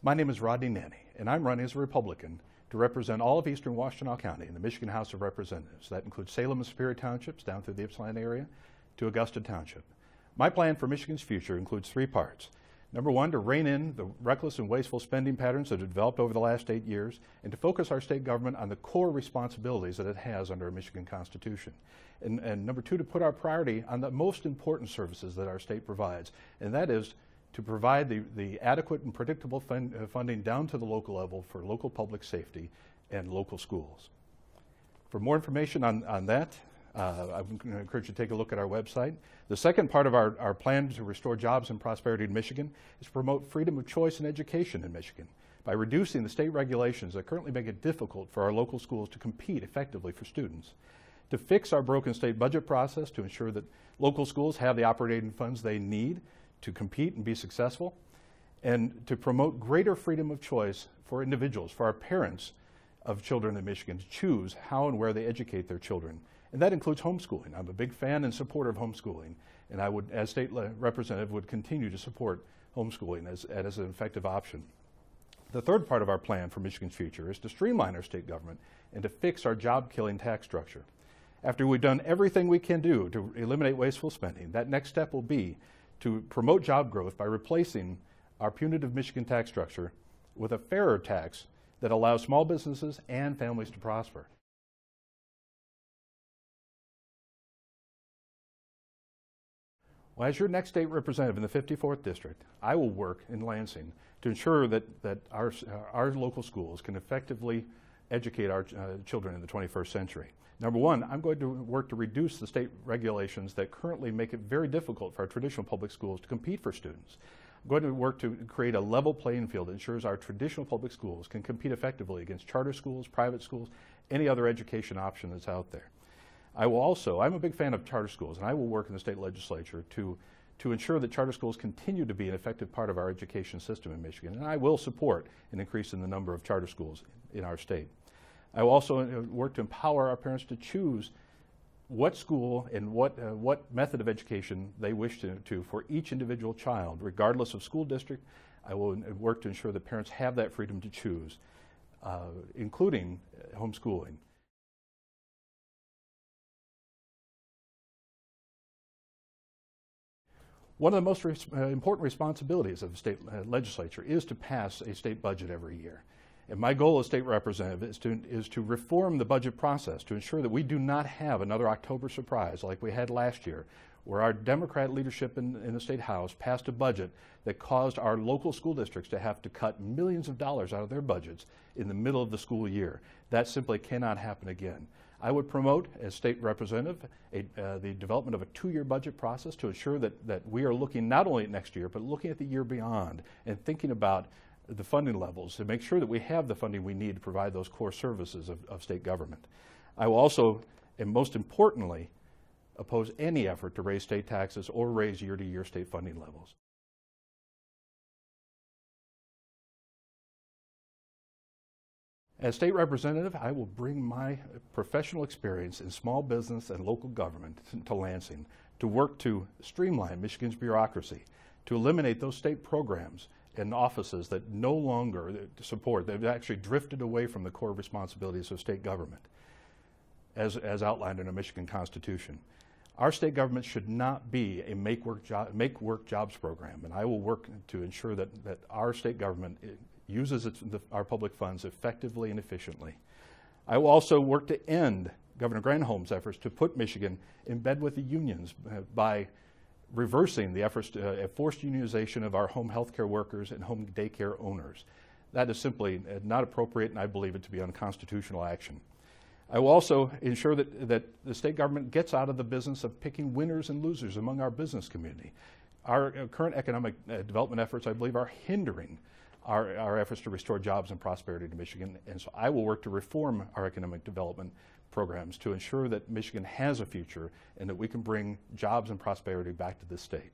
My name is Rodney Nanney, and I'm running as a Republican to represent all of eastern Washtenaw County in the Michigan House of Representatives. That includes Salem and Superior Townships down through the Ypsilanti area to Augusta Township. My plan for Michigan's future includes three parts. Number one, to rein in the reckless and wasteful spending patterns that have developed over the last 8 years, and to focus our state government on the core responsibilities that it has under our Michigan Constitution. And number two, to put our priority on the most important services that our state provides, and that is to provide the adequate and predictable funding down to the local level for local public safety and local schools. For more information on that, I would encourage you to take a look at our website. The second part of our plan to restore jobs and prosperity in Michigan is to promote freedom of choice in education in Michigan by reducing the state regulations that currently make it difficult for our local schools to compete effectively for students. To fix our broken state budget process to ensure that local schools have the operating funds they need to compete and be successful, and to promote greater freedom of choice for individuals, for our parents of children in Michigan to choose how and where they educate their children. And that includes homeschooling. I'm a big fan and supporter of homeschooling, and I would, as state representative, would continue to support homeschooling as an effective option. The third part of our plan for Michigan's future is to streamline our state government and to fix our job-killing tax structure. After we've done everything we can do to eliminate wasteful spending, that next step will be to promote job growth by replacing our punitive Michigan tax structure with a fairer tax that allows small businesses and families to prosper. Well, as your next state representative in the 54th District, I will work in Lansing to ensure that our local schools can effectively educate our children in the 21st century. Number one, I'm going to work to reduce the state regulations that currently make it very difficult for our traditional public schools to compete for students. I'm going to work to create a level playing field that ensures our traditional public schools can compete effectively against charter schools, private schools, any other education option that's out there. I'm a big fan of charter schools, and I will work in the state legislature to ensure that charter schools continue to be an effective part of our education system in Michigan, and I will support an increase in the number of charter schools in our state. I will also work to empower our parents to choose what school and what method of education they wish to for each individual child, regardless of school district. I will work to ensure that parents have that freedom to choose, including homeschooling. One of the most important responsibilities of the state legislature is to pass a state budget every year. And my goal as state representative is to reform the budget process to ensure that we do not have another October surprise like we had last year, where our Democrat leadership in the state house passed a budget that caused our local school districts to have to cut millions of dollars out of their budgets in the middle of the school year. That simply cannot happen again. I would promote, as state representative, the development of a 2-year budget process to ensure that we are looking not only at next year, but looking at the year beyond and thinking about the funding levels to make sure that we have the funding we need to provide those core services of state government. I will also, and most importantly, oppose any effort to raise state taxes or raise year-to-year state funding levels. As state representative, I will bring my professional experience in small business and local government to Lansing to work to streamline Michigan's bureaucracy, to eliminate those state programs and offices that no longer support. They've actually drifted away from the core responsibilities of state government as outlined in our Michigan Constitution. Our state government should not be a make work jobs program, and I will work to ensure that our state government uses our public funds effectively and efficiently. I will also work to end Governor Granholm's efforts to put Michigan in bed with the unions by reversing the efforts to forced unionization of our home health care workers and home daycare owners. That is simply not appropriate, and I believe it to be unconstitutional action. I will also ensure that the state government gets out of the business of picking winners and losers among our business community. Our current economic development efforts, I believe, are hindering our efforts to restore jobs and prosperity to Michigan, and so I will work to reform our economic development programs to ensure that Michigan has a future and that we can bring jobs and prosperity back to this state.